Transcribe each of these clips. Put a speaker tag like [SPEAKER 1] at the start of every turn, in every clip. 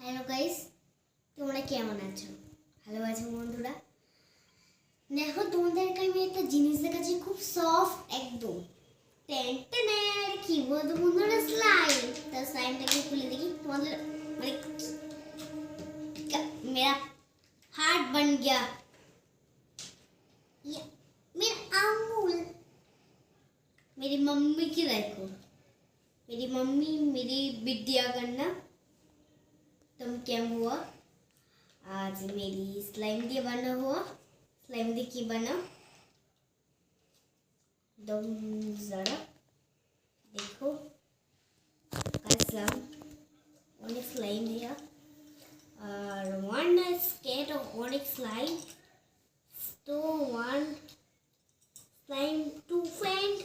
[SPEAKER 1] Hello guys, তোমরা কেমন আছো? ভালো আছো বন্ধুরা? দেখো, তোমাদেরকে আমি একটা জিনিস দেখাচ্ছি, খুব সফট একদম। টেনটেনের কি বলতো বন্ধুরা, স্লাইম। তার স্লাইমটাকে খুলে দেখি তোমাদের, মানে मेरा हार्ट बन गया, ये मेरा अंगूल। मेरी मम्मी की देखो, मेरी मम्मी मेरी विद्या करना। तुम क्या हुआ? आज मेरी स्लाइम दिए बना हुआ। स्लाइम दिए की बना, तुम जरा देखो। कसम অনেক স্লাইম দিয়া, আর ওয়ান নাইট স্কেট অনেক স্লাইম, তো ওয়ান স্লাইম টু ফ্রেন্ড,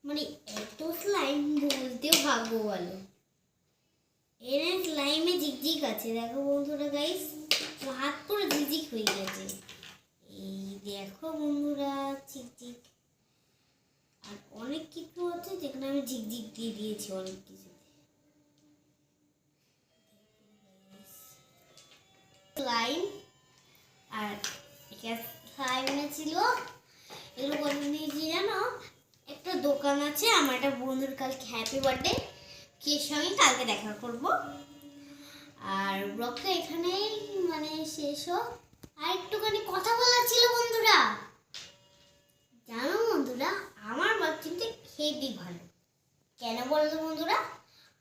[SPEAKER 1] মানে এত স্লাইম বলতেও ভাগ্য ভালো। এর স্লাইমে ঝিকঝিক আছে, দেখো বন্ধুরা গাইস, হাত পুরো ঝিকঝিক হয়ে গেছে। এই দেখো বন্ধুরা, ঝিকঝিক। আর অনেক কিছু আছে যেখানে আমি ঝিকঝিক দিয়ে দিয়েছি অনেক কিছু। স্লাইম আর স্লাইম ছিল, এগুলো করে নিয়েছি জানো। একটা দোকান আছে আমার, একটা বন্ধুর কালকে হ্যাপি বার্থডে, কে সঙ্গে কালকে দেখা করব। আর ব্লগটা এখানেই মানে শেষ হোক। আর একটুখানি কথা বলার ছিল বন্ধুরা। জানো বন্ধুরা, আমার মা কিন্তু হেভি ভালো। কেন বলতো বন্ধুরা?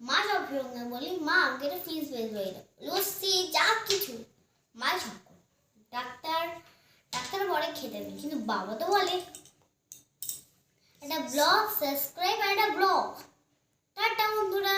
[SPEAKER 1] মা সব সঙ্গে বলি, মা আমাকে একটা ফিস বেজ হয়ে যাবে, লস্যি যা কিছু মা সব করে। ডাক্তার বলে খেতে নেই, কিন্তু বাবা তো বলে। একটা ব্লগ সাবস্ক্রাইব আর একটা ব্লগ। টাটা বন্ধুরা।